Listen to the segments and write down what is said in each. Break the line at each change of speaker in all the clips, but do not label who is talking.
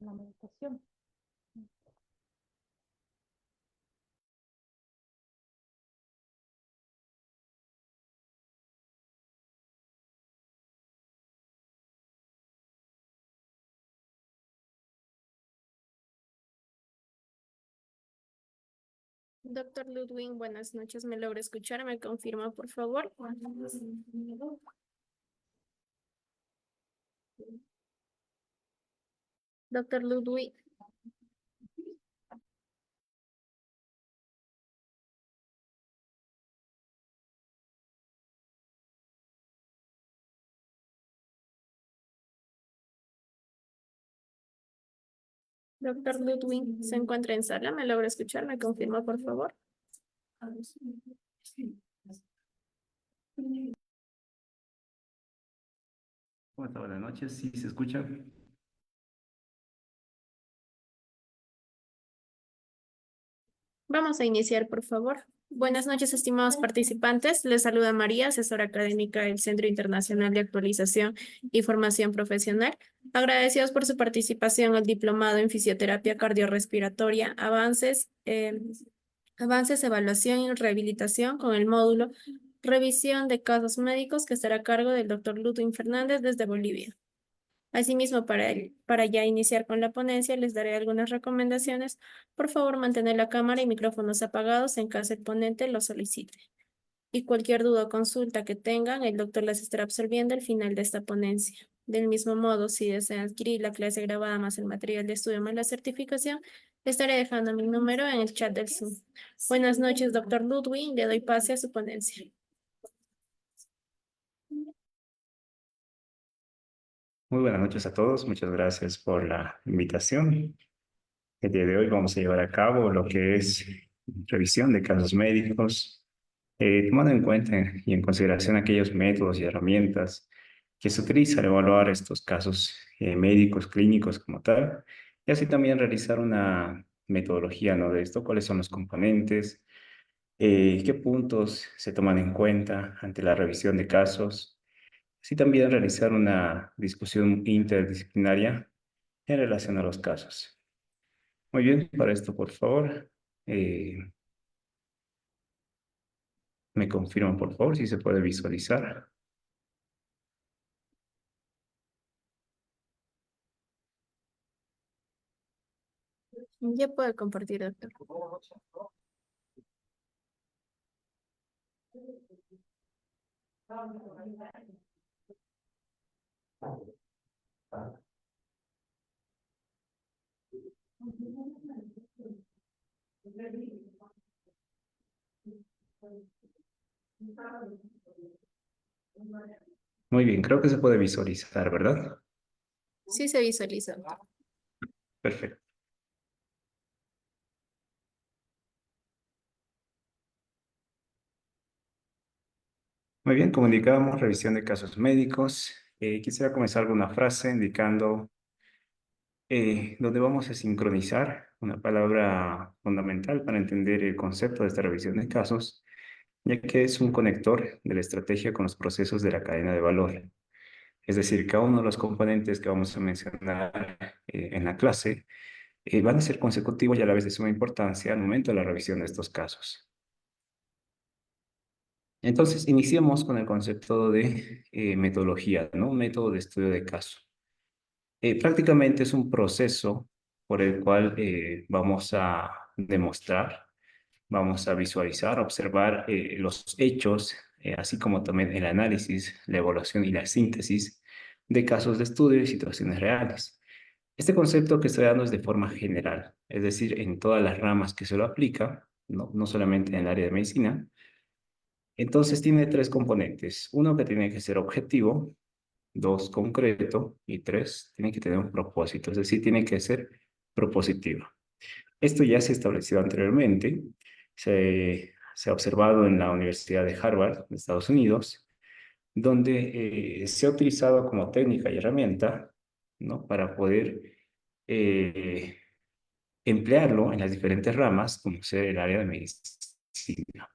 la meditación.
Doctor Ludwig, buenas noches. ¿Me logra escuchar? ¿Me confirma, por favor? Doctor Ludwig. Doctor Ludwig, ¿se encuentra en sala? ¿Me logra escuchar? ¿Me confirma, por favor?
¿Cómo está? Buenas noches. ¿Sí se escucha?
Vamos a iniciar, por favor. Buenas noches, estimados participantes. Les saluda María, asesora académica del Centro Internacional de Actualización y Formación Profesional. Agradecidos por su participación al diplomado en fisioterapia cardiorrespiratoria, avances, evaluación y rehabilitación con el módulo Revisión de casos médicos que estará a cargo del doctor Ludwig Fernández desde Bolivia. Asimismo, para ya iniciar con la ponencia, les daré algunas recomendaciones. Por favor, mantener la cámara y micrófonos apagados en caso el ponente lo solicite. Y cualquier duda o consulta que tengan, el doctor las estará absolviendo al final de esta ponencia. Del mismo modo, si desean adquirir la clase grabada más el material de estudio más la certificación, estaré dejando mi número en el chat del Zoom. Buenas noches, doctor Ludwig. Le doy pase a su ponencia.
Muy buenas noches a todos. Muchas gracias por la invitación. El día de hoy vamos a llevar a cabo lo que es revisión de casos médicos, tomando en cuenta y en consideración aquellos métodos y herramientas que se utilizan al evaluar estos casos médicos, clínicos como tal, y así también realizar una metodología, ¿no? De esto, cuáles son los componentes, qué puntos se toman en cuenta ante la revisión de casos. Sí, también realizar una discusión interdisciplinaria en relación a los casos. Muy bien, para esto, por favor, eh, me confirman, por favor, si se puede visualizar.
Ya puede compartir, doctor.
Muy bien, creo que se puede visualizar, ¿verdad?
Sí se visualiza, doctor.
Perfecto. Muy bien, como indicábamos, revisión de casos médicos. Quisiera comenzar con una frase indicando donde vamos a sincronizar una palabra fundamental para entender el concepto de esta revisión de casos, ya que es un conector de la estrategia con los procesos de la cadena de valor. Es decir, cada uno de los componentes que vamos a mencionar en la clase van a ser consecutivos y a la vez de suma importancia al momento de la revisión de estos casos. Entonces, iniciemos con el concepto de metodología, ¿no? Método de estudio de caso. Prácticamente es un proceso por el cual vamos a demostrar, vamos a visualizar, observar los hechos, así como también el análisis, la evaluación y la síntesis de casos de estudio y situaciones reales. Este concepto que estoy dando es de forma general, es decir, en todas las ramas que se lo aplica, no solamente en el área de medicina. Entonces tiene tres componentes. Uno que tiene que ser objetivo, dos concreto y tres tiene que tener un propósito, es decir, tiene que ser propositivo. Esto ya se estableció anteriormente, se ha observado en la Universidad de Harvard, de Estados Unidos, donde se ha utilizado como técnica y herramienta, ¿no? Para poder eh, emplearlo en las diferentes ramas, como ser el área de medicina.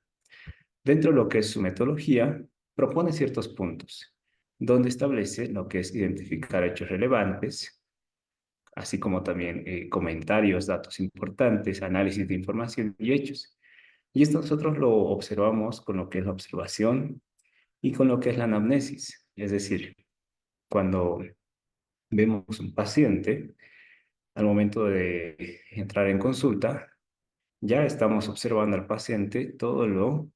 Dentro de lo que es su metodología, propone ciertos puntos, donde establece lo que es identificar hechos relevantes, así como también comentarios, datos importantes, análisis de información y hechos. Y esto nosotros lo observamos con lo que es la observación y con lo que es la anamnesis. Es decir, cuando vemos un paciente, al momento de entrar en consulta, ya estamos observando al paciente todo lo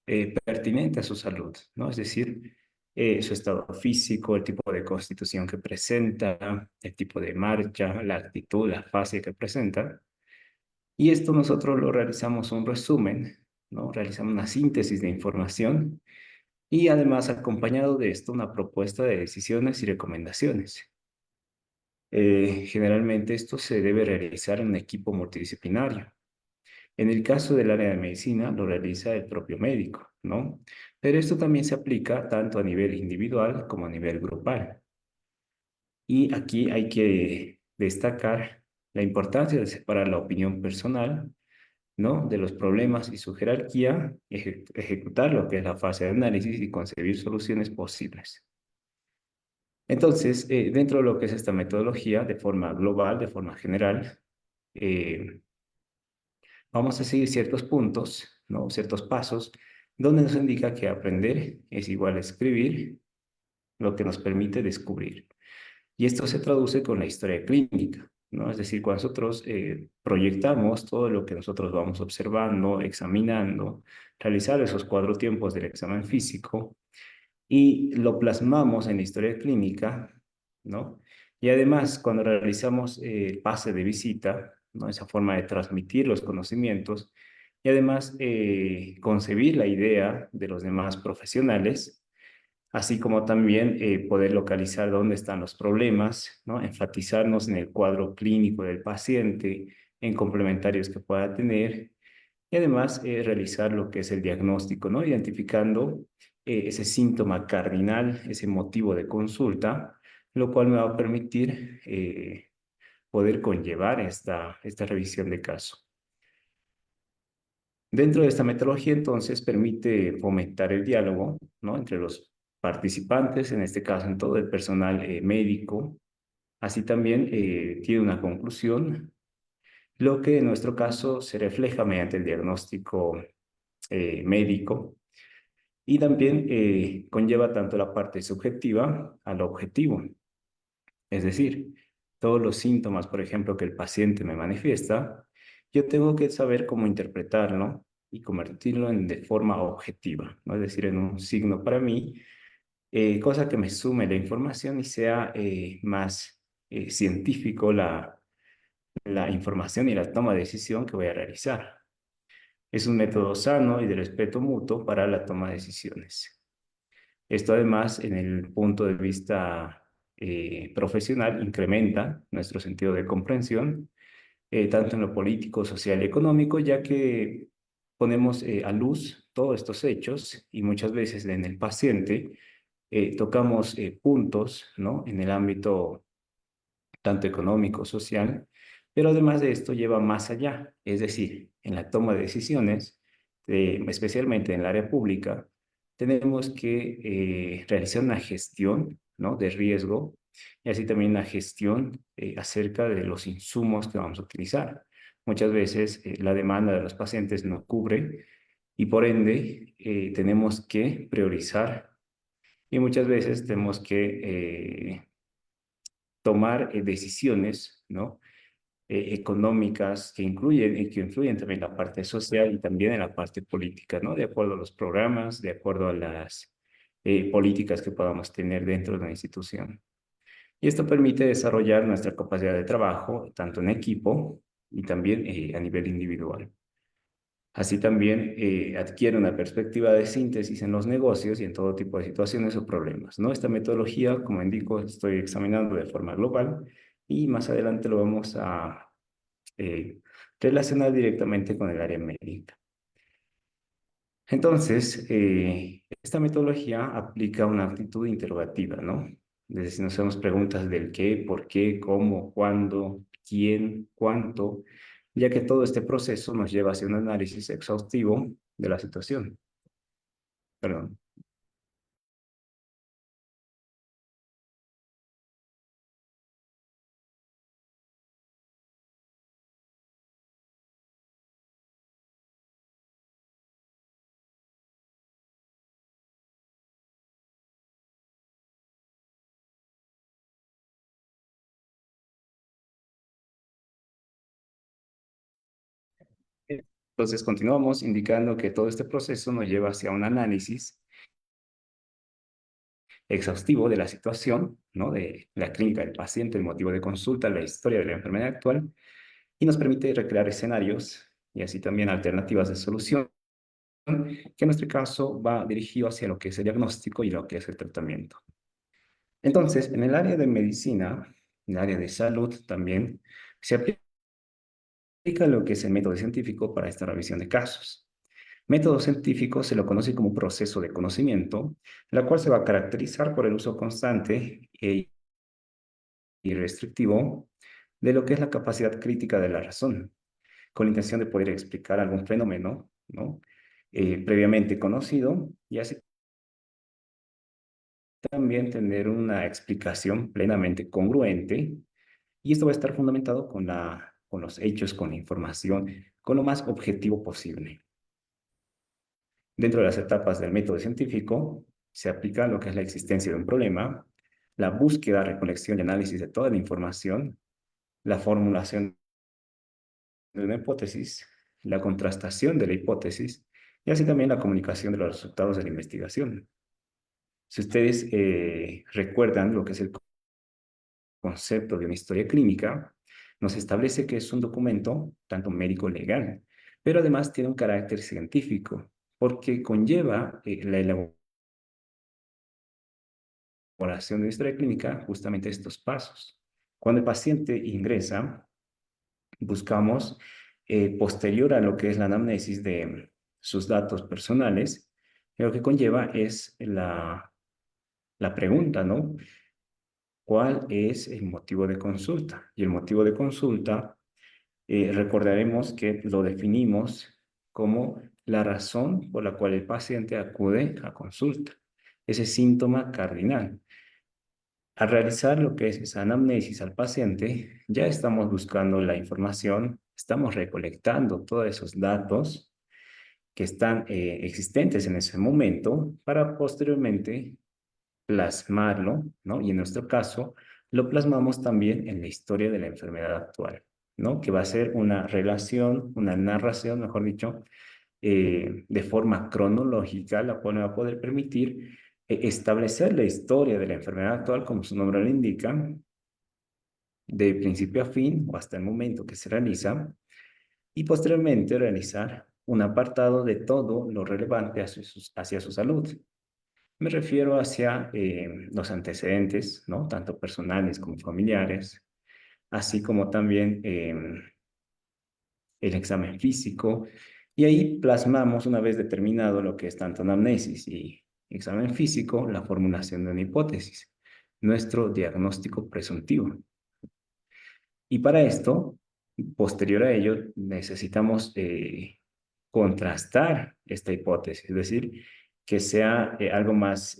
pertinente a su salud, ¿no? Es decir, su estado físico, el tipo de constitución que presenta, el tipo de marcha, la actitud, la fase que presenta. Y esto nosotros lo realizamos un resumen, ¿no? Realizamos una síntesis de información y además acompañado de esto una propuesta de decisiones y recomendaciones. Generalmente esto se debe realizar en un equipo multidisciplinario. En el caso del área de medicina lo realiza el propio médico, ¿no? Pero esto también se aplica tanto a nivel individual como a nivel grupal. Y aquí hay que destacar la importancia de separar la opinión personal, ¿no? De los problemas y su jerarquía, ejecutar lo que es la fase de análisis y concebir soluciones posibles. Entonces, dentro de lo que es esta metodología, de forma global, de forma general, eh, vamos a seguir ciertos puntos, ¿no? Ciertos pasos, donde nos indica que aprender es igual a escribir, lo que nos permite descubrir. Y esto se traduce con la historia clínica, ¿no? Es decir, cuando nosotros proyectamos todo lo que nosotros vamos observando, examinando, realizar esos 4 tiempos del examen físico y lo plasmamos en la historia clínica, ¿no? Y además, cuando realizamos el pase de visita, ¿no? Esa forma de transmitir los conocimientos y además concebir la idea de los demás profesionales, así como también poder localizar dónde están los problemas, ¿no? Enfatizarnos en el cuadro clínico del paciente, en complementarios que pueda tener y además realizar lo que es el diagnóstico, ¿no? Identificando ese síntoma cardinal, ese motivo de consulta, lo cual me va a permitir poder conllevar esta revisión de caso. Dentro de esta metodología, entonces, permite fomentar el diálogo, ¿no? Entre los participantes, en este caso, en todo el personal médico. Así también tiene una conclusión, lo que en nuestro caso se refleja mediante el diagnóstico médico y también conlleva tanto la parte subjetiva al objetivo. Es decir, todos los síntomas, por ejemplo, que el paciente me manifiesta, yo tengo que saber cómo interpretarlo y convertirlo de forma objetiva, ¿no? Es decir, en un signo para mí, cosa que me sume la información y sea más científico la información y la toma de decisión que voy a realizar. Es un método sano y de respeto mutuo para la toma de decisiones. Esto además, en el punto de vista profesional, incrementa nuestro sentido de comprensión, tanto en lo político, social y económico, ya que ponemos a luz todos estos hechos y muchas veces en el paciente tocamos puntos, ¿no? En el ámbito tanto económico, social, pero además de esto lleva más allá, es decir, en la toma de decisiones, especialmente en el área pública, tenemos que realizar una gestión, ¿no? De riesgo y así también una gestión acerca de los insumos que vamos a utilizar. Muchas veces la demanda de los pacientes no cubre y por ende tenemos que priorizar y muchas veces tenemos que tomar decisiones, ¿no? Económicas que incluyen y que influyen también en la parte social y también en la parte política, ¿no? De acuerdo a los programas, de acuerdo a las políticas que podamos tener dentro de la institución. Y esto permite desarrollar nuestra capacidad de trabajo, tanto en equipo y también a nivel individual. Así también adquiere una perspectiva de síntesis en los negocios y en todo tipo de situaciones o problemas, ¿no? Esta metodología, como indico, estoy examinando de forma global y más adelante lo vamos a relacionar directamente con el área médica. Entonces, esta metodología aplica una actitud interrogativa, ¿no? Es decir, nos hacemos preguntas del qué, por qué, cómo, cuándo, quién, cuánto, ya que todo este proceso nos lleva hacia un análisis exhaustivo de la situación. Perdón. Entonces, continuamos indicando que todo este proceso nos lleva hacia un análisis exhaustivo de la situación, ¿no? De la clínica del paciente, el motivo de consulta, la historia de la enfermedad actual, y nos permite recrear escenarios y así también alternativas de solución, que en nuestro caso va dirigido hacia lo que es el diagnóstico y lo que es el tratamiento. Entonces, en el área de medicina, en el área de salud también, se aplica lo que es el método científico para esta revisión de casos. Método científico se lo conoce como proceso de conocimiento, la cual se va a caracterizar por el uso constante y restrictivo de lo que es la capacidad crítica de la razón, con la intención de poder explicar algún fenómeno, ¿no? Previamente conocido y así también tener una explicación plenamente congruente, y esto va a estar fundamentado con los hechos, con la información, con lo más objetivo posible. Dentro de las etapas del método científico se aplica lo que es la existencia de un problema, la búsqueda, recolección y análisis de toda la información, la formulación de una hipótesis, la contrastación de la hipótesis y así también la comunicación de los resultados de la investigación. Si ustedes recuerdan lo que es el concepto de una historia clínica, nos establece que es un documento tanto médico legal, pero además tiene un carácter científico porque conlleva la elaboración de una historia clínica justamente estos pasos. Cuando el paciente ingresa, buscamos, posterior a lo que es la anamnesis de sus datos personales, lo que conlleva es la pregunta, ¿no? ¿Cuál es el motivo de consulta? Y el motivo de consulta, recordaremos que lo definimos como la razón por la cual el paciente acude a consulta. Ese síntoma cardinal. Al realizar lo que es esa anamnesis al paciente, ya estamos buscando la información, estamos recolectando todos esos datos que están existentes en ese momento para posteriormente plasmarlo, ¿no? Y en nuestro caso, lo plasmamos también en la historia de la enfermedad actual, ¿no? Que va a ser una relación, una narración, mejor dicho, de forma cronológica, la cual me va a poder permitir establecer la historia de la enfermedad actual, como su nombre lo indica, de principio a fin o hasta el momento que se realiza, y posteriormente realizar un apartado de todo lo relevante hacia su salud. Me refiero hacia los antecedentes, ¿no? Tanto personales como familiares, así como también el examen físico, y ahí plasmamos, una vez determinado lo que es tanto anamnesis y examen físico, la formulación de una hipótesis, nuestro diagnóstico presuntivo. Y para esto, posterior a ello, necesitamos contrastar esta hipótesis, es decir, que sea algo más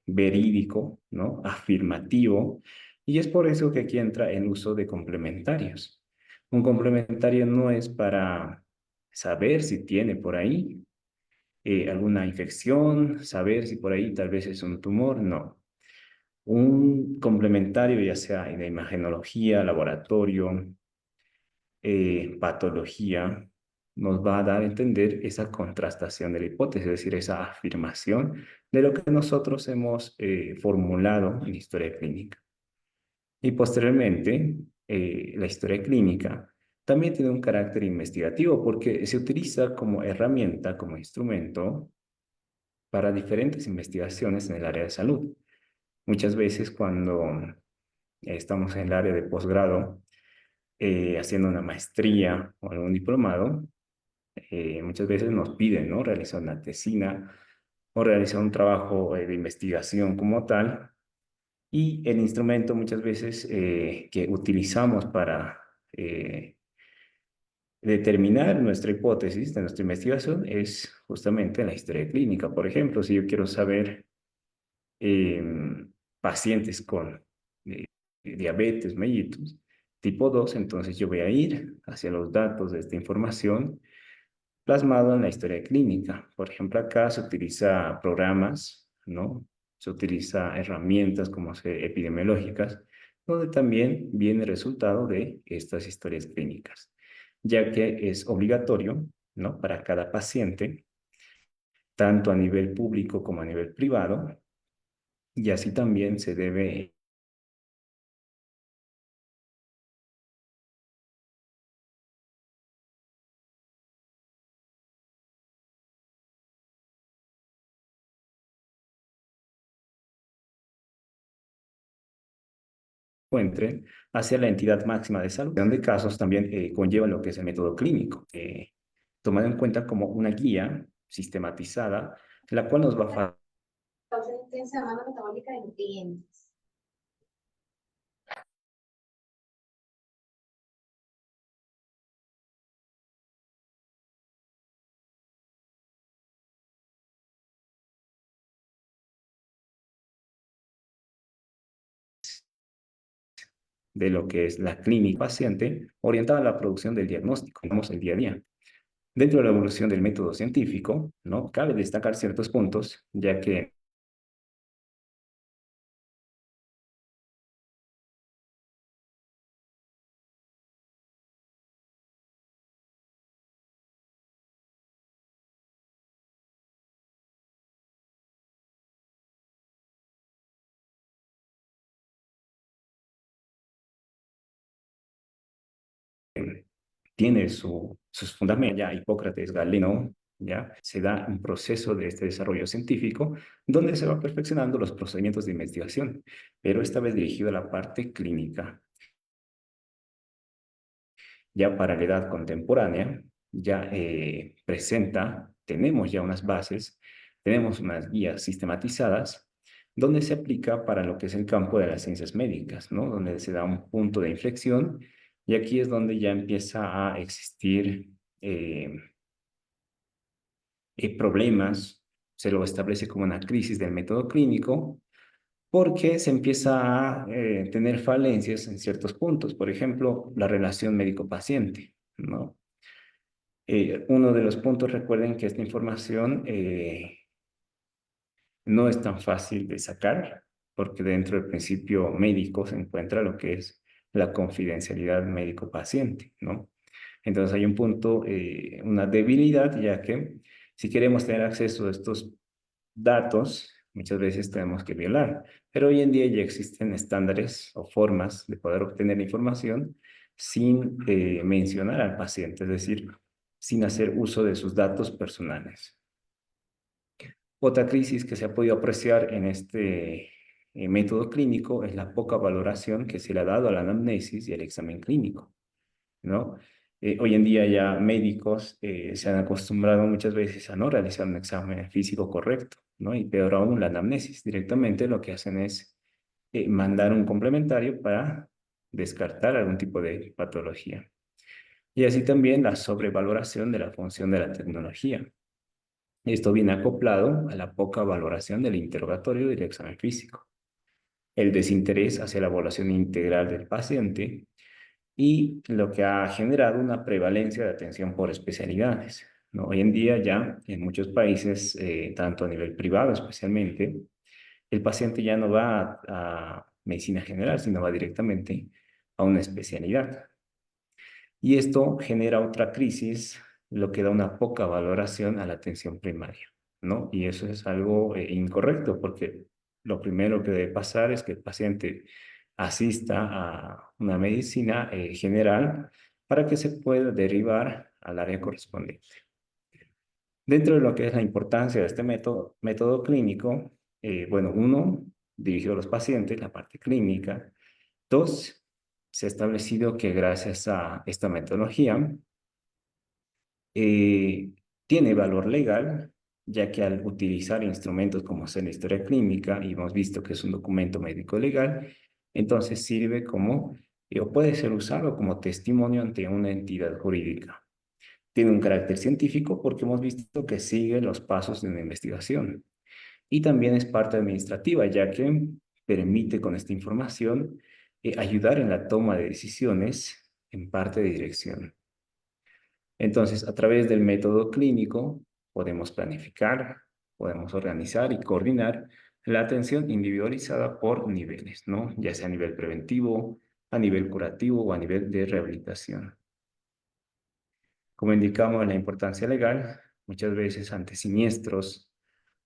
verídico, ¿no? Afirmativo, y es por eso que aquí entra el uso de complementarios. Un complementario no es para saber si tiene por ahí alguna infección, saber si por ahí tal vez es un tumor, no. Un complementario, ya sea de imagenología, laboratorio, patología, nos va a dar a entender esa contrastación de la hipótesis, es decir, esa afirmación de lo que nosotros hemos formulado en historia clínica. Y posteriormente, la historia clínica también tiene un carácter investigativo porque se utiliza como herramienta, como instrumento para diferentes investigaciones en el área de salud. Muchas veces cuando estamos en el área de posgrado, haciendo una maestría o algún diplomado, muchas veces nos piden, ¿no? Realizar una tesina o realizar un trabajo de investigación como tal. Y el instrumento muchas veces que utilizamos para determinar nuestra hipótesis de nuestra investigación es justamente la historia clínica. Por ejemplo, si yo quiero saber pacientes con diabetes mellitus tipo 2, entonces yo voy a ir hacia los datos de esta información plasmado en la historia clínica. Por ejemplo, acá se utiliza programas, ¿no? Se utiliza herramientas como epidemiológicas, donde también viene el resultado de estas historias clínicas, ya que es obligatorio ¿no? Para cada paciente, tanto a nivel público como a nivel privado, y así también se debe encuentren hacia la entidad máxima de salud. En de casos también conlleva lo que es el método clínico, tomado en cuenta como una guía sistematizada, la cual nos va a
causa intensa demanda metabólica de nutrientes.
de lo que es la clínica paciente orientada a la producción del diagnóstico, vamos el día a día. Dentro de la evolución del método científico, ¿no? Cabe destacar ciertos puntos, ya que tiene sus fundamentos, ya Hipócrates, Galeno, ya se da un proceso de este desarrollo científico donde se va perfeccionando los procedimientos de investigación, pero esta vez dirigido a la parte clínica. Ya para la edad contemporánea, ya tenemos ya unas bases, tenemos unas guías sistematizadas donde se aplica para lo que es el campo de las ciencias médicas, ¿no? Donde se da un punto de inflexión y aquí es donde ya empieza a existir problemas, se lo establece como una crisis del método clínico, porque se empieza a tener falencias en ciertos puntos, por ejemplo, la relación médico-paciente, ¿no? Uno de los puntos, recuerden que esta información no es tan fácil de sacar, porque dentro del principio médico se encuentra lo que es la confidencialidad médico-paciente, ¿no? Entonces hay un punto, una debilidad, ya que si queremos tener acceso a estos datos, muchas veces tenemos que violar, pero hoy en día ya existen estándares o formas de poder obtener la información sin mencionar al paciente, es decir, sin hacer uso de sus datos personales. Otra crisis que se ha podido apreciar en este método clínico es la poca valoración que se le ha dado a la anamnesis y al examen clínico, ¿no? Hoy en día ya médicos se han acostumbrado muchas veces a no realizar un examen físico correcto, ¿no? Y peor aún la anamnesis. Directamente lo que hacen es mandar un complementario para descartar algún tipo de patología. Y así también la sobrevaloración de la función de la tecnología. Esto viene acoplado a la poca valoración del interrogatorio y del examen físico. El desinterés hacia la evaluación integral del paciente y lo que ha generado una prevalencia de atención por especialidades, ¿no? Hoy en día ya en muchos países, tanto a nivel privado especialmente, el paciente ya no va a medicina general, sino va directamente a una especialidad. Y esto genera otra crisis, lo que da una poca valoración a la atención primaria, ¿no? Y eso es algo incorrecto, porque lo primero que debe pasar es que el paciente asista a una medicina general para que se pueda derivar al área correspondiente. Dentro de lo que es la importancia de este método clínico, bueno, uno, dirigido a los pacientes, la parte clínica. Dos, se ha establecido que gracias a esta metodología eh, tiene valor legal, ya que al utilizar instrumentos como es la historia clínica, y hemos visto que es un documento médico legal, entonces sirve como, o puede ser usado como testimonio ante una entidad jurídica. Tiene un carácter científico porque hemos visto que sigue los pasos de una investigación. Y también es parte administrativa, ya que permite con esta información ayudar en la toma de decisiones en parte de dirección. Entonces, a través del método clínico podemos planificar, podemos organizar y coordinar la atención individualizada por niveles, ¿no? Ya sea a nivel preventivo, a nivel curativo o a nivel de rehabilitación. Como indicamos, la importancia legal, muchas veces ante siniestros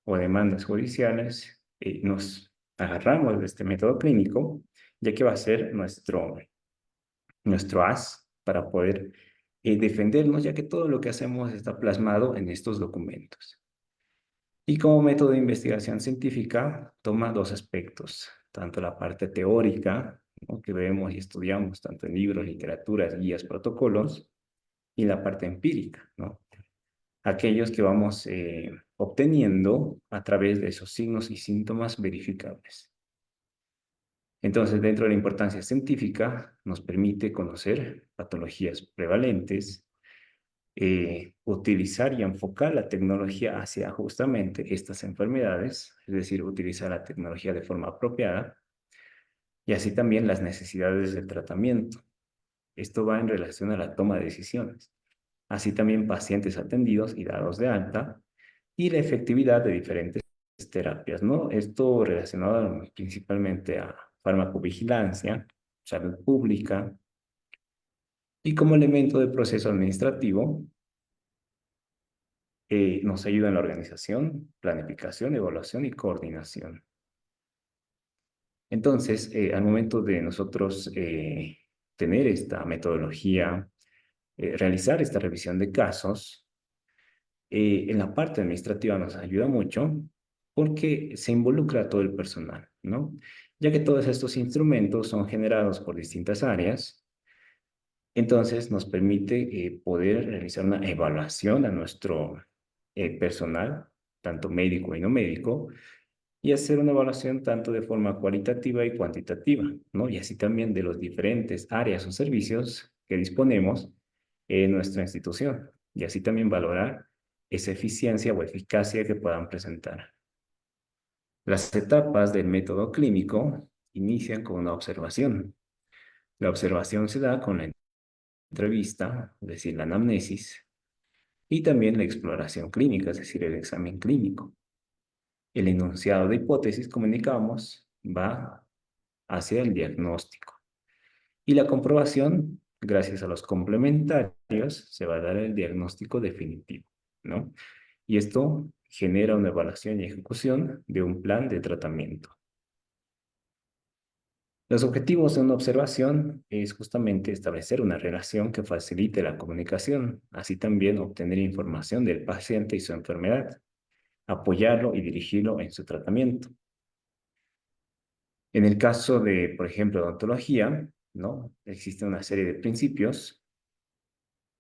o demandas judiciales, nos agarramos de este método clínico, ya que va a ser nuestro as para poder defendernos, ya que todo lo que hacemos está plasmado en estos documentos. Y como método de investigación científica, toma dos aspectos, tanto la parte teórica, ¿no?, que vemos y estudiamos tanto en libros, literaturas, guías, protocolos, y la parte empírica, ¿no? Aquellos que vamos obteniendo a través de esos signos y síntomas verificables. Entonces, dentro de la importancia científica, nos permite conocer patologías prevalentes, utilizar y enfocar la tecnología hacia justamente estas enfermedades, es decir, utilizar la tecnología de forma apropiada, y así también las necesidades del tratamiento. Esto va en relación a la toma de decisiones. Así también pacientes atendidos y dados de alta, y la efectividad de diferentes terapias, ¿no? Esto relacionado principalmente a farmacovigilancia, salud pública, y como elemento del proceso administrativo, nos ayuda en la organización, planificación, evaluación y coordinación. Entonces, al momento de nosotros tener esta metodología, realizar esta revisión de casos, en la parte administrativa nos ayuda mucho porque se involucra a todo el personal, ¿no? Ya que todos estos instrumentos son generados por distintas áreas, entonces nos permite poder realizar una evaluación a nuestro personal, tanto médico y no médico, y hacer una evaluación tanto de forma cualitativa y cuantitativa, ¿no? Y así también de los diferentes áreas o servicios que disponemos en nuestra institución, y así también valorar esa eficiencia o eficacia que puedan presentar. Las etapas del método clínico inician con una observación. La observación se da con la entrevista, es decir, la anamnesis, y también la exploración clínica, es decir, el examen clínico. El enunciado de hipótesis, como indicamos, va hacia el diagnóstico. Y la comprobación, gracias a los complementarios, se va a dar el diagnóstico definitivo, ¿no? Y esto genera una evaluación y ejecución de un plan de tratamiento. Los objetivos de una observación es justamente establecer una relación que facilite la comunicación, así también obtener información del paciente y su enfermedad, apoyarlo y dirigirlo en su tratamiento. En el caso de, por ejemplo, odontología, ¿no? Existe una serie de principios,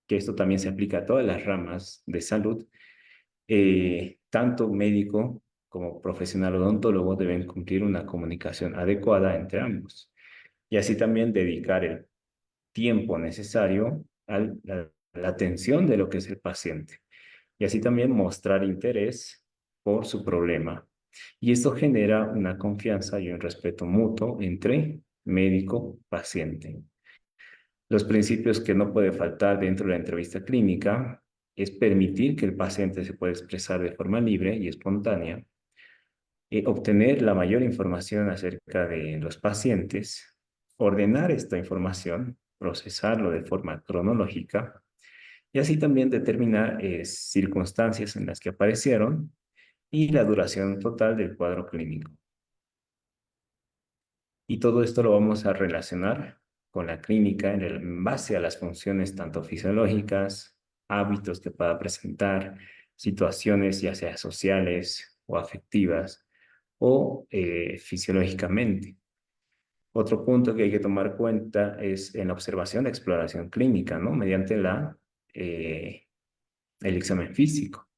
que esto también se aplica a todas las ramas de salud. Tanto médico como profesional odontólogo deben cumplir una comunicación adecuada entre ambos, y así también dedicar el tiempo necesario a la atención de lo que es el paciente, y así también mostrar interés por su problema. Y esto genera una confianza y un respeto mutuo entre médico-paciente. Los principios que no puede faltar dentro de la entrevista clínica es permitir que el paciente se pueda expresar de forma libre y espontánea, obtener la mayor información acerca de los pacientes, ordenar esta información, procesarlo de forma cronológica, y así también determinar circunstancias en las que aparecieron y la duración total del cuadro clínico. Y todo esto lo vamos a relacionar con la clínica en base a las funciones tanto fisiológicas, hábitos que pueda presentar, situaciones ya sea sociales o afectivas o fisiológicamente. Otro punto que hay que tomar cuenta es en la observación de exploración clínica, ¿no? Mediante el examen físico,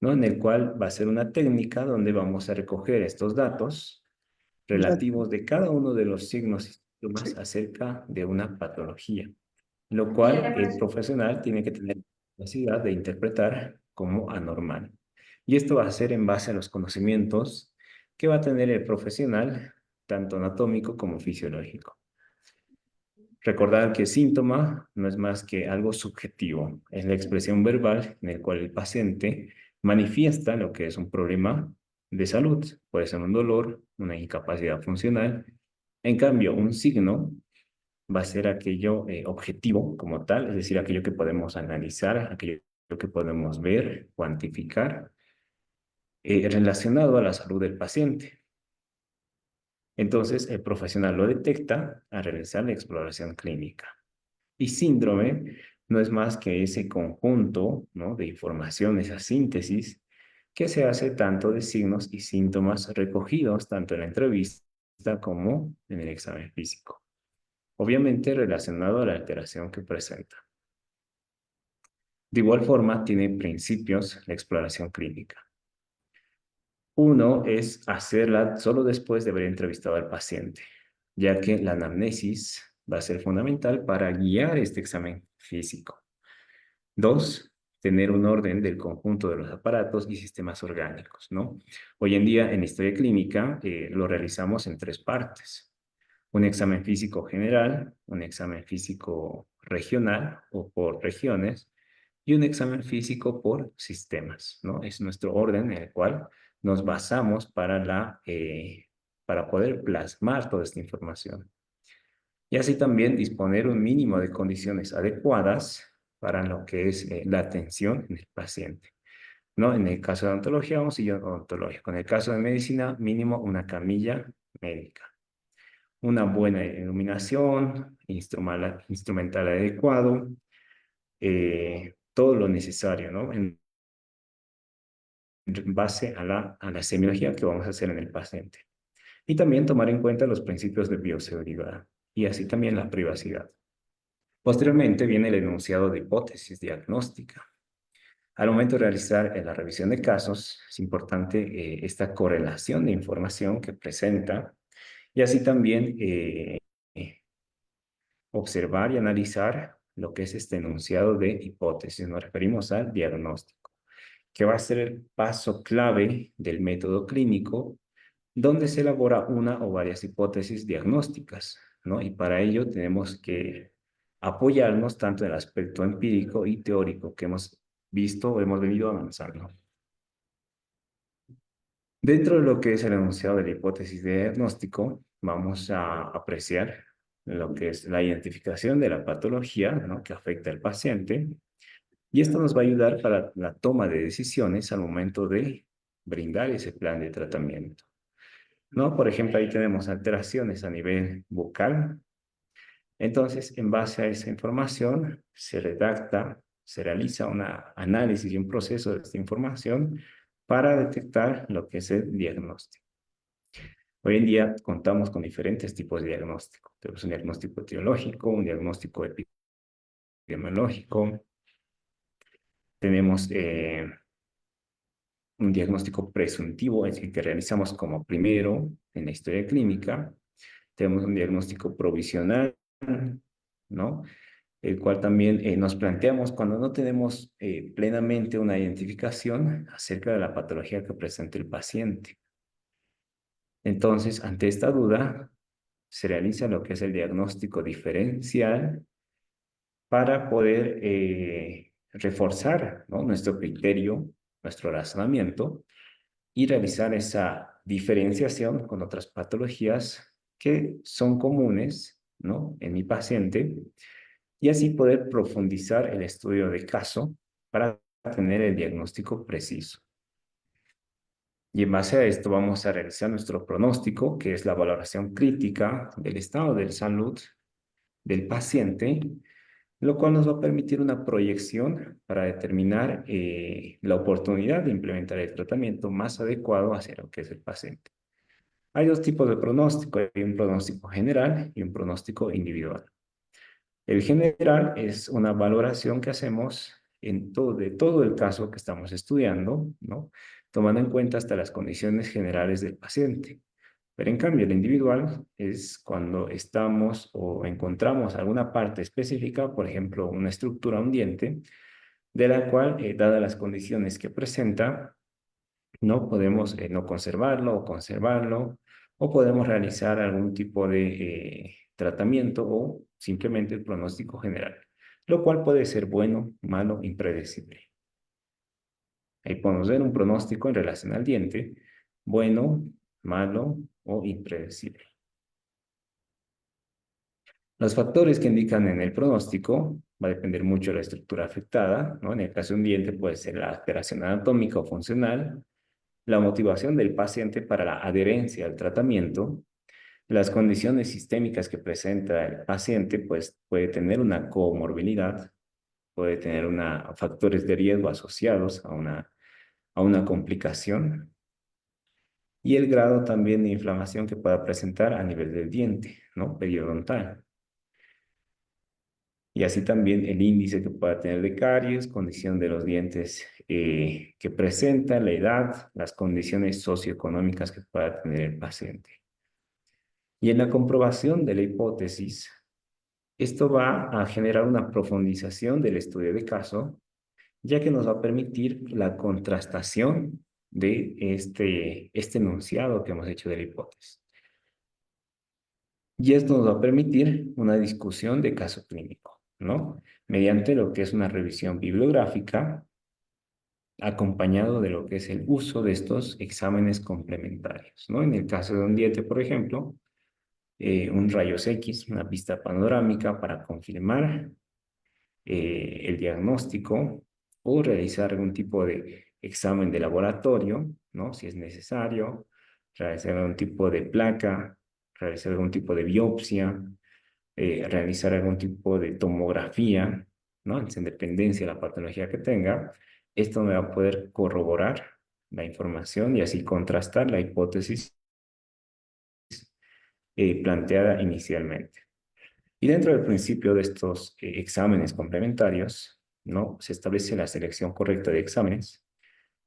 ¿no? En el cual va a ser una técnica donde vamos a recoger estos datos relativos de cada uno de los signos y síntomas acerca de una patología, lo cual el profesional tiene que tener la capacidad de interpretar como anormal. Y esto va a ser en base a los conocimientos que va a tener el profesional, tanto anatómico como fisiológico. Recordar que síntoma no es más que algo subjetivo, es la expresión verbal en la cual el paciente manifiesta lo que es un problema de salud. Puede ser un dolor, una incapacidad funcional. En cambio, un signo va a ser aquello objetivo como tal, es decir, aquello que podemos analizar, aquello que podemos ver, cuantificar, relacionado a la salud del paciente. Entonces, el profesional lo detecta al realizar la exploración clínica. Y síndrome no es más que ese conjunto, ¿no?, de información, esa síntesis que se hace tanto de signos y síntomas recogidos tanto en la entrevista como en el examen físico, obviamente relacionado a la alteración que presenta. De igual forma, tiene principios la exploración clínica. Uno es hacerla solo después de haber entrevistado al paciente, ya que la anamnesis va a ser fundamental para guiar este examen físico. Dos, tener un orden del conjunto de los aparatos y sistemas orgánicos, ¿no? Hoy en día en historia clínica lo realizamos en tres partes. Un examen físico general, un examen físico regional o por regiones y un examen físico por sistemas, ¿no? Es nuestro orden en el cual nos basamos para poder plasmar toda esta información. Y así también disponer un mínimo de condiciones adecuadas para lo que es la atención en el paciente, ¿no? En el caso de odontología, un sillón odontológico. En el caso de medicina, mínimo una camilla médica. Una buena iluminación, instrumental adecuado, todo lo necesario, ¿no? En base a la semiología que vamos a hacer en el paciente. Y también tomar en cuenta los principios de bioseguridad y así también la privacidad. Posteriormente viene el enunciado de hipótesis diagnóstica. Al momento de realizar la revisión de casos, es importante esta correlación de información que presenta y así también observar y analizar lo que es este enunciado de hipótesis. Nos referimos al diagnóstico, que va a ser el paso clave del método clínico, donde se elabora una o varias hipótesis diagnósticas, ¿no? Y para ello tenemos que apoyarnos tanto en el aspecto empírico y teórico que hemos visto o hemos venido avanzando. Dentro de lo que es el enunciado de la hipótesis de diagnóstico, vamos a apreciar lo que es la identificación de la patología, ¿no?, que afecta al paciente, y esto nos va a ayudar para la toma de decisiones al momento de brindar ese plan de tratamiento, ¿no? Por ejemplo, ahí tenemos alteraciones a nivel bucal. Entonces, en base a esa información, se redacta, se realiza un análisis y un proceso de esta información para detectar lo que es el diagnóstico. Hoy en día contamos con diferentes tipos de diagnóstico. Tenemos un diagnóstico etiológico, un diagnóstico epidemiológico, tenemos un diagnóstico presuntivo, es el que realizamos como primero en la historia clínica. Tenemos un diagnóstico provisional, ¿no?, el cual también nos planteamos cuando no tenemos plenamente una identificación acerca de la patología que presenta el paciente. Entonces, ante esta duda, se realiza lo que es el diagnóstico diferencial para poder reforzar, ¿no?, nuestro criterio, nuestro razonamiento y realizar esa diferenciación con otras patologías que son comunes, ¿no?, en mi paciente, y así poder profundizar el estudio de caso para tener el diagnóstico preciso. Y en base a esto vamos a realizar nuestro pronóstico, que es la valoración crítica del estado de salud del paciente, lo cual nos va a permitir una proyección para determinar la oportunidad de implementar el tratamiento más adecuado hacia lo que es el paciente. Hay dos tipos de pronóstico, hay un pronóstico general y un pronóstico individual. El general es una valoración que hacemos de todo el caso que estamos estudiando, ¿no?, tomando en cuenta hasta las condiciones generales del paciente. Pero en cambio, el individual es cuando estamos o encontramos alguna parte específica, por ejemplo, una estructura, un diente, de la cual, dadas las condiciones que presenta, no podemos no conservarlo o conservarlo, o podemos realizar algún tipo de tratamiento o simplemente el pronóstico general, lo cual puede ser bueno, malo, impredecible. Ahí podemos ver un pronóstico en relación al diente, bueno, malo o impredecible. Los factores que indican en el pronóstico va a depender mucho de la estructura afectada, ¿no? En el caso de un diente puede ser la alteración anatómica o funcional, la motivación del paciente para la adherencia al tratamiento, las condiciones sistémicas que presenta el paciente, pues puede tener una comorbilidad, puede tener factores de riesgo asociados a una complicación y el grado también de inflamación que pueda presentar a nivel del diente, ¿no? Periodontal. Y así también el índice que pueda tener de caries, condición de los dientes que presenta, la edad, las condiciones socioeconómicas que pueda tener el paciente. Y en la comprobación de la hipótesis, esto va a generar una profundización del estudio de caso, ya que nos va a permitir la contrastación de este enunciado que hemos hecho de la hipótesis. Y esto nos va a permitir una discusión de caso clínico, ¿no? Mediante lo que es una revisión bibliográfica, acompañado de lo que es el uso de estos exámenes complementarios, ¿no? En el caso de un diente, por ejemplo, un rayos X, una vista panorámica para confirmar el diagnóstico o realizar algún tipo de examen de laboratorio, ¿no? Si es necesario, realizar algún tipo de placa, realizar algún tipo de biopsia, realizar algún tipo de tomografía, ¿no? En dependencia de la patología que tenga, esto me va a poder corroborar la información y así contrastar la hipótesis planteada inicialmente. Y dentro del principio de estos exámenes complementarios, ¿no? Se establece la selección correcta de exámenes.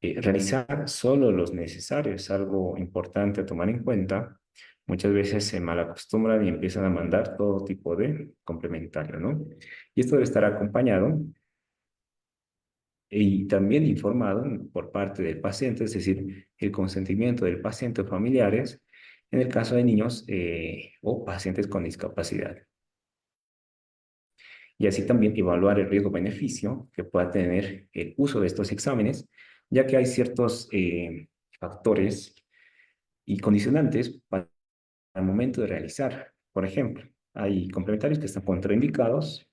Realizar solo los necesarios es algo importante a tomar en cuenta. Muchas veces se malacostumbran y empiezan a mandar todo tipo de complementario, ¿no? Y esto debe estar acompañado y también informado por parte del paciente, es decir, el consentimiento del paciente o familiares en el caso de niños o pacientes con discapacidad. Y así también evaluar el riesgo-beneficio que pueda tener el uso de estos exámenes, ya que hay ciertos factores y condicionantes para el momento de realizar. Por ejemplo, hay complementarios que están contraindicados,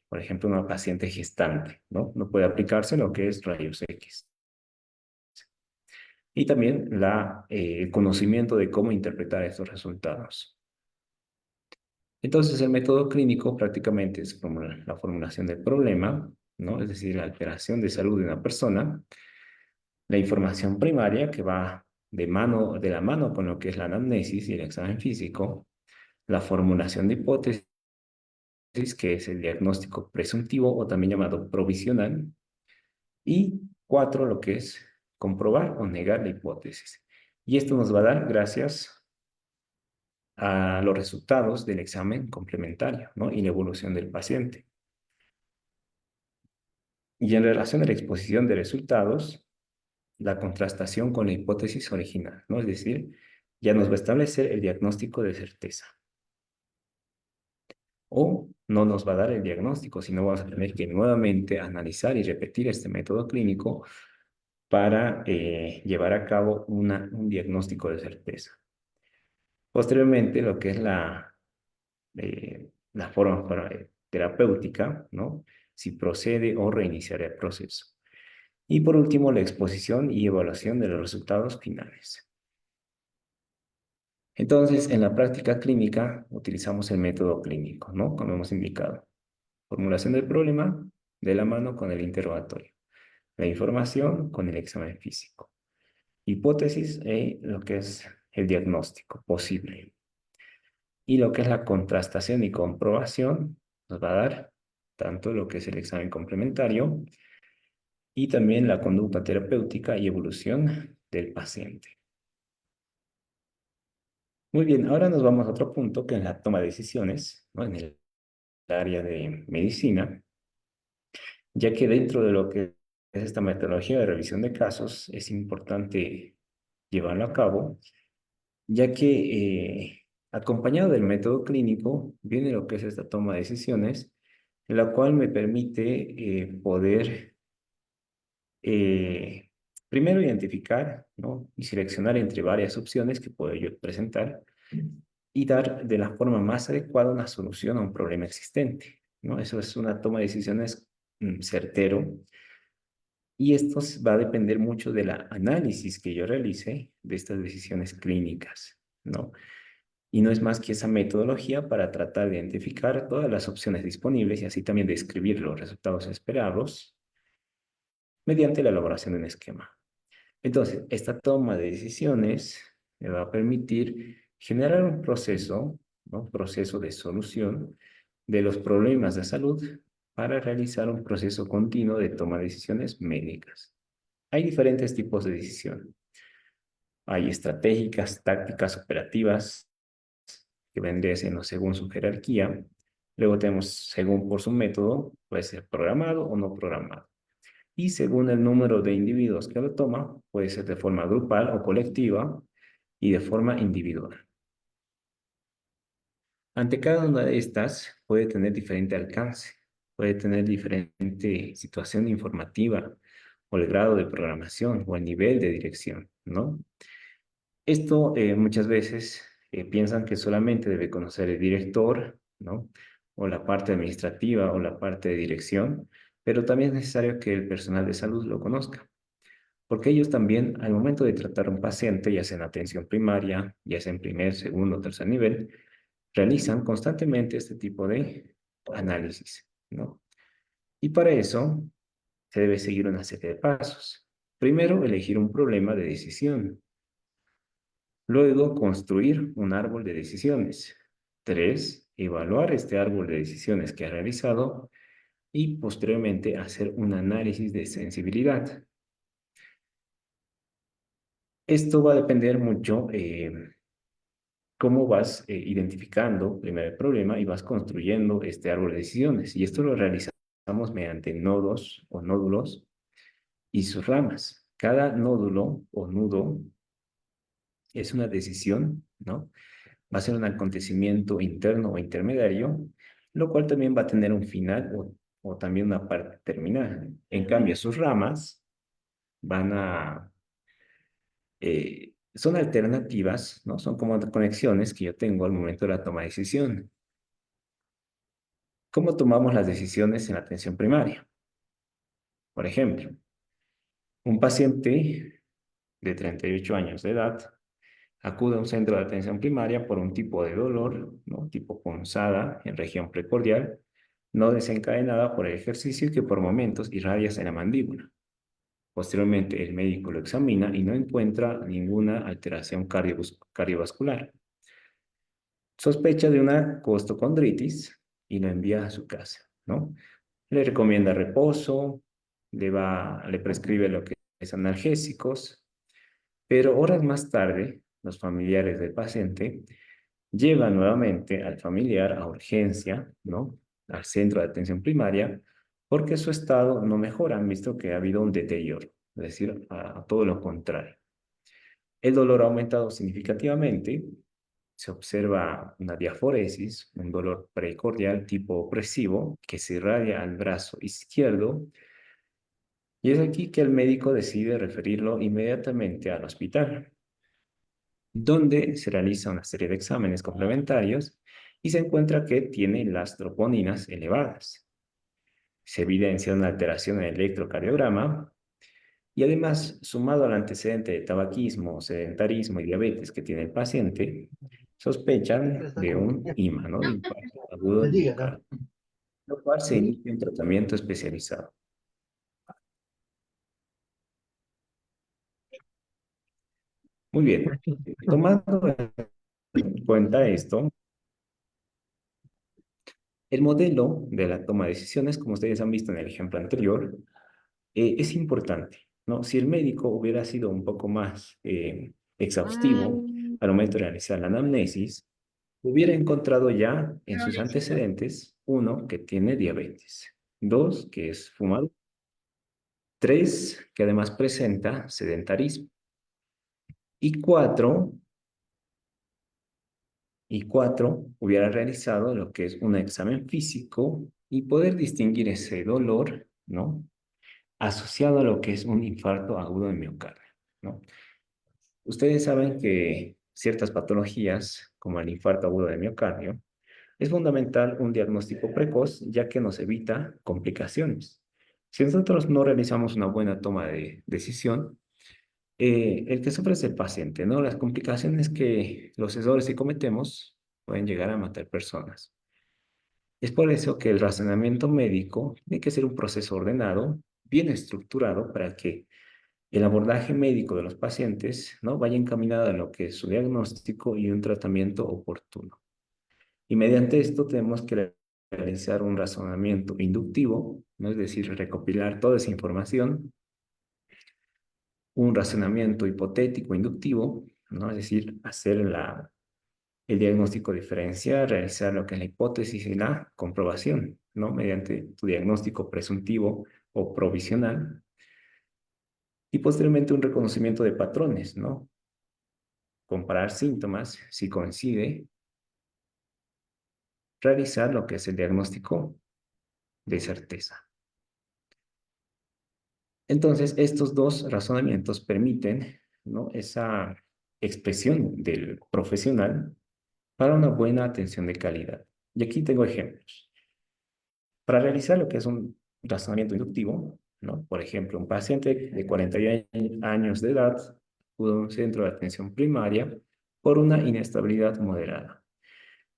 por ejemplo, una paciente gestante, ¿no? No puede aplicarse lo que es rayos X. Y también el conocimiento de cómo interpretar estos resultados. Entonces, el método clínico prácticamente es como la formulación del problema, ¿no? Es decir, la alteración de salud de una persona, la información primaria que va de la mano con lo que es la anamnesis y el examen físico, la formulación de hipótesis, que es el diagnóstico presuntivo o también llamado provisional, y 4, lo que es comprobar o negar la hipótesis. Y esto nos va a dar gracias a los resultados del examen complementario, ¿no? Y la evolución del paciente. Y en relación a la exposición de resultados, la contrastación con la hipótesis original, ¿no? Es decir, ya nos va a establecer el diagnóstico de certeza. O no nos va a dar el diagnóstico, sino vamos a tener que nuevamente analizar y repetir este método clínico para llevar a cabo un diagnóstico de certeza. Posteriormente, lo que es la forma terapéutica, ¿no? Si procede o reiniciar el proceso. Y por último, la exposición y evaluación de los resultados finales. Entonces, en la práctica clínica utilizamos el método clínico, ¿no? Como hemos indicado. Formulación del problema de la mano con el interrogatorio. La información con el examen físico. Hipótesis y lo que es el diagnóstico posible. Y lo que es la contrastación y comprobación nos va a dar tanto lo que es el examen complementario y también la conducta terapéutica y evolución del paciente. Muy bien, ahora nos vamos a otro punto que es la toma de decisiones, ¿no? En el área de medicina, ya que dentro de lo que es esta metodología de revisión de casos es importante llevarlo a cabo, ya que acompañado del método clínico viene lo que es esta toma de decisiones, la cual me permite poder primero identificar, ¿no? Y seleccionar entre varias opciones que puedo yo presentar y dar de la forma más adecuada una solución a un problema existente, ¿no? Eso es una toma de decisiones certero. Y esto va a depender mucho del análisis que yo realice de estas decisiones clínicas, ¿no? Y no es más que esa metodología para tratar de identificar todas las opciones disponibles y así también describir los resultados esperados mediante la elaboración de un esquema. Entonces, esta toma de decisiones me va a permitir generar un proceso, ¿no? Un proceso de solución de los problemas de salud para realizar un proceso continuo de toma de decisiones médicas. Hay diferentes tipos de decisión. Hay estratégicas, tácticas, operativas, que vendría siendo según su jerarquía. Luego tenemos según por su método, puede ser programado o no programado. Y según el número de individuos que lo toma, puede ser de forma grupal o colectiva y de forma individual. Ante cada una de estas puede tener diferente alcance, puede tener diferente situación informativa o el grado de programación o el nivel de dirección, ¿no? Esto muchas veces piensan que solamente debe conocer el director, ¿no? O la parte administrativa o la parte de dirección, pero también es necesario que el personal de salud lo conozca, porque ellos también al momento de tratar a un paciente, ya sea en atención primaria, ya sea en primer, segundo o tercer nivel, realizan constantemente este tipo de análisis, ¿no? Y para eso se debe seguir una serie de pasos. Primero, elegir un problema de decisión. Luego, construir un árbol de decisiones. 3, evaluar este árbol de decisiones que ha realizado y posteriormente hacer un análisis de sensibilidad. Esto va a depender mucho cómo vas identificando primero el problema y vas construyendo este árbol de decisiones. Y esto lo realizamos mediante nodos o nódulos y sus ramas. Cada nódulo o nudo es una decisión, ¿no? Va a ser un acontecimiento interno o intermediario, lo cual también va a tener un final o también una parte terminal. En cambio, sus ramas van a son alternativas, ¿no? Son como conexiones que yo tengo al momento de la toma de decisión. ¿Cómo tomamos las decisiones en la atención primaria? Por ejemplo, un paciente de 38 años de edad acude a un centro de atención primaria por un tipo de dolor, ¿no? Tipo punzada en región precordial, no desencadenada por el ejercicio y que por momentos irradia en la mandíbula. Posteriormente, el médico lo examina y no encuentra ninguna alteración cardiovascular. Sospecha de una costocondritis y lo envía a su casa, ¿no? Le recomienda reposo, le prescribe lo que es analgésicos, pero horas más tarde, los familiares del paciente llevan nuevamente al familiar a urgencia, ¿no? Al centro de atención primaria, porque su estado no mejora, han visto que ha habido un deterioro, es decir, a todo lo contrario. El dolor ha aumentado significativamente, se observa una diaforesis, un dolor precordial tipo opresivo que se irradia al brazo izquierdo, y es aquí que el médico decide referirlo inmediatamente al hospital, donde se realiza una serie de exámenes complementarios y se encuentra que tiene las troponinas elevadas. Se evidencia una alteración en el electrocardiograma y además, sumado al antecedente de tabaquismo, sedentarismo y diabetes que tiene el paciente, sospechan de un IMA, ¿no? De infarto agudo del miocardio, lo cual se inicia un tratamiento especializado. Muy bien, tomando en cuenta esto, el modelo de la toma de decisiones, como ustedes han visto en el ejemplo anterior, es importante, ¿no? Si el médico hubiera sido un poco más exhaustivo al momento de realizar la anamnesis, hubiera encontrado ya en sus antecedentes, 1, que tiene diabetes, 2, que es fumador, 3, que además presenta sedentarismo, y 4, hubiera realizado lo que es un examen físico y poder distinguir ese dolor, ¿no? Asociado a lo que es un infarto agudo de miocardio, ¿no? Ustedes saben que ciertas patologías, como el infarto agudo de miocardio, es fundamental un diagnóstico precoz, ya que nos evita complicaciones. Si nosotros no realizamos una buena toma de decisión, el que sufre es el paciente, ¿no? Las complicaciones que los errores que cometemos pueden llegar a matar personas. Es por eso que el razonamiento médico tiene que ser un proceso ordenado, bien estructurado, para que el abordaje médico de los pacientes, ¿no?, vaya encaminado a lo que es su diagnóstico y un tratamiento oportuno. Y mediante esto tenemos que realizar un razonamiento inductivo, ¿no? Es decir, recopilar toda esa información, un razonamiento hipotético inductivo, ¿no? Es decir, hacer el diagnóstico diferencial, realizar lo que es la hipótesis y la comprobación, ¿no? Mediante tu diagnóstico presuntivo o provisional. Y posteriormente un reconocimiento de patrones, ¿no? Comparar síntomas, si coincide, realizar lo que es el diagnóstico de certeza. Entonces, estos dos razonamientos permiten, ¿no?, esa expresión del profesional para una buena atención de calidad. Y aquí tengo ejemplos. Para realizar lo que es un razonamiento inductivo, ¿no? Por ejemplo, un paciente de 41 años de edad acude a un centro de atención primaria por una inestabilidad moderada.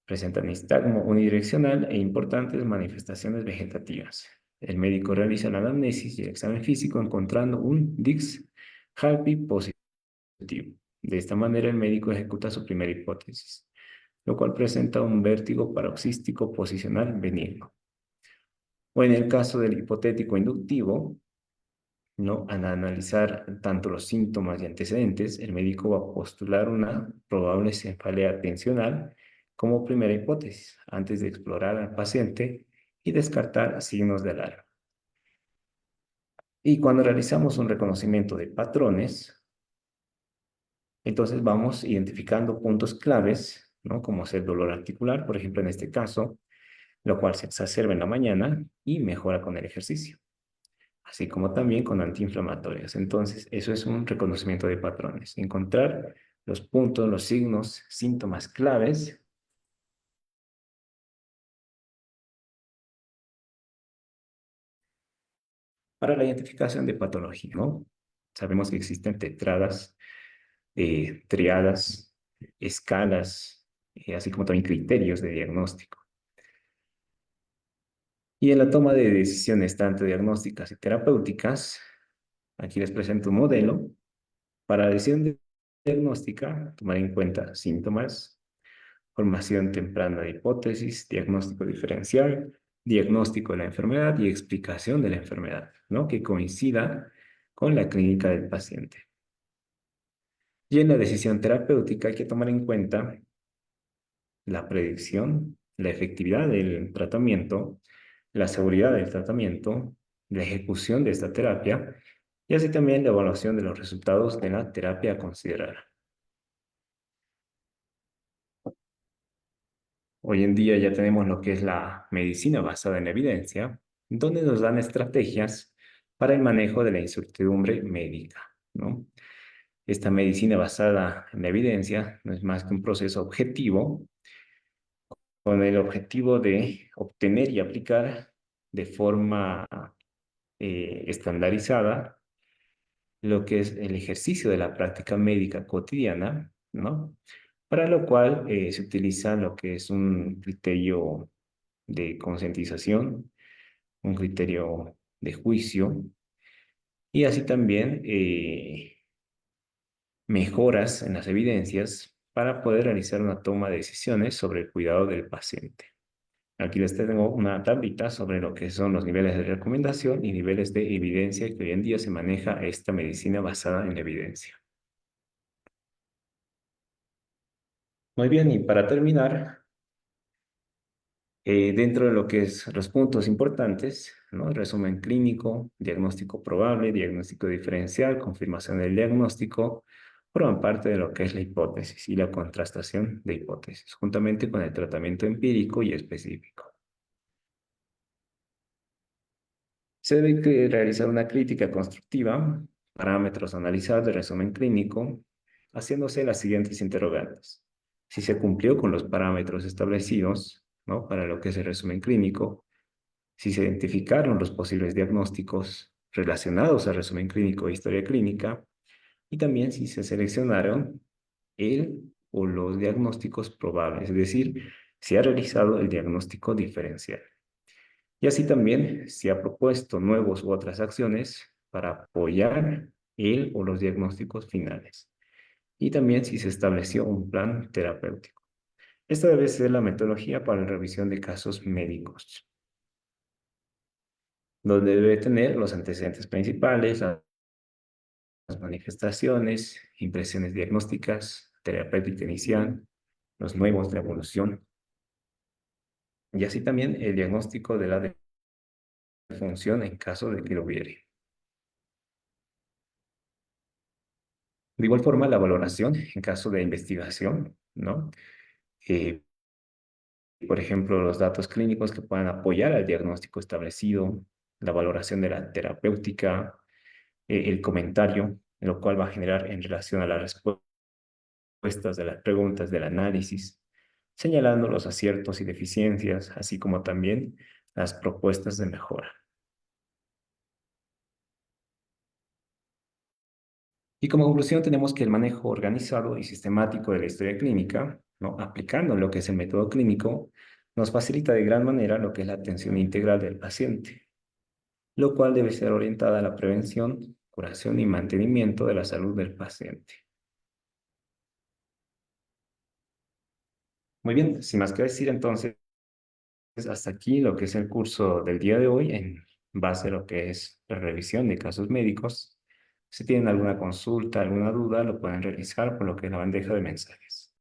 Presenta nistagmo unidireccional e importantes manifestaciones vegetativas. El médico realiza la anamnesis y el examen físico encontrando un Dix-Halpi positivo. De esta manera, el médico ejecuta su primera hipótesis, lo cual presenta un vértigo paroxístico posicional benigno. O en el caso del hipotético inductivo, ¿no?, al analizar tanto los síntomas y antecedentes, el médico va a postular una probable cefalea tensional como primera hipótesis, antes de explorar al paciente y descartar signos de alarma. Y cuando realizamos un reconocimiento de patrones, entonces vamos identificando puntos claves, ¿no?, como es el dolor articular, por ejemplo, en este caso, lo cual se exacerba en la mañana y mejora con el ejercicio, así como también con antiinflamatorios. Entonces, eso es un reconocimiento de patrones. Encontrar los puntos, los signos, síntomas claves para la identificación de patología, ¿no? Sabemos que existen tetradas, triadas, escalas, así como también criterios de diagnóstico. Y en la toma de decisiones tanto diagnósticas y terapéuticas, aquí les presento un modelo. Para la decisión diagnóstica, tomar en cuenta síntomas, formación temprana de hipótesis, diagnóstico diferencial, diagnóstico de la enfermedad y explicación de la enfermedad, ¿no?, que coincida con la clínica del paciente. Y en la decisión terapéutica hay que tomar en cuenta la predicción, la efectividad del tratamiento, la seguridad del tratamiento, la ejecución de esta terapia y así también la evaluación de los resultados de la terapia a considerar. Hoy en día ya tenemos lo que es la medicina basada en evidencia, donde nos dan estrategias para el manejo de la incertidumbre médica, ¿no? Esta medicina basada en la evidencia no es más que un proceso objetivo con el objetivo de obtener y aplicar de forma estandarizada lo que es el ejercicio de la práctica médica cotidiana, ¿no? Para lo cual se utiliza lo que es un criterio de concientización, un criterio de juicio y así también mejoras en las evidencias para poder realizar una toma de decisiones sobre el cuidado del paciente. Aquí les tengo una tablita sobre lo que son los niveles de recomendación y niveles de evidencia que hoy en día se maneja esta medicina basada en la evidencia. Muy bien, y para terminar, dentro de lo que es los puntos importantes, ¿no?, resumen clínico, diagnóstico probable, diagnóstico diferencial, confirmación del diagnóstico, forman parte de lo que es la hipótesis y la contrastación de hipótesis, juntamente con el tratamiento empírico y específico. Se debe realizar una crítica constructiva, parámetros a analizar de resumen clínico, haciéndose las siguientes interrogantes. Si se cumplió con los parámetros establecidos, ¿no? Para lo que es el resumen clínico, si se identificaron los posibles diagnósticos relacionados al resumen clínico e historia clínica, y también si se seleccionaron el o los diagnósticos probables, es decir, si ha realizado el diagnóstico diferencial. Y así también si ha propuesto nuevos u otras acciones para apoyar el o los diagnósticos finales. Y también si se estableció un plan terapéutico. Esta debe ser la metodología para la revisión de casos médicos, donde debe tener los antecedentes principales, las manifestaciones, impresiones diagnósticas, terapéutica inicial, los nuevos de evolución, y así también el diagnóstico de la defunción en caso de que lo hubiere. De igual forma, la valoración en caso de investigación, ¿no? Eh, por ejemplo, los datos clínicos que puedan apoyar al diagnóstico establecido, la valoración de la terapéutica, el comentario, lo cual va a generar en relación a las respuestas de las preguntas del análisis, señalando los aciertos y deficiencias, así como también las propuestas de mejora. Y como conclusión tenemos que el manejo organizado y sistemático de la historia clínica, ¿no? Aplicando lo que es el método clínico, nos facilita de gran manera lo que es la atención integral del paciente, lo cual debe ser orientada a la prevención, curación y mantenimiento de la salud del paciente. Muy bien, sin más que decir, entonces, hasta aquí lo que es el curso del día de hoy en base a lo que es la revisión de casos médicos. Si tienen alguna consulta, alguna duda, lo pueden realizar por lo que es la bandeja de mensajes.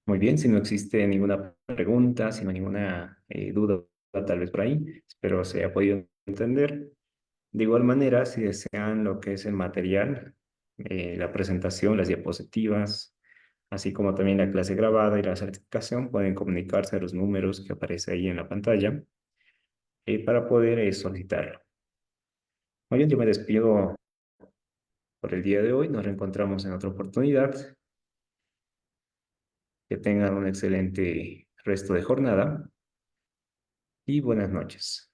Muy bien, si no existe ninguna pregunta, si no hay ninguna duda tal vez por ahí, espero se haya podido entender. De igual manera, si desean lo que es el material, la presentación, las diapositivas, así como también la clase grabada y la certificación, pueden comunicarse a los números que aparece ahí en la pantalla para poder solicitarlo. Muy bien, yo me despido por el día de hoy. Nos reencontramos en otra oportunidad. Que tengan un excelente resto de jornada y buenas noches.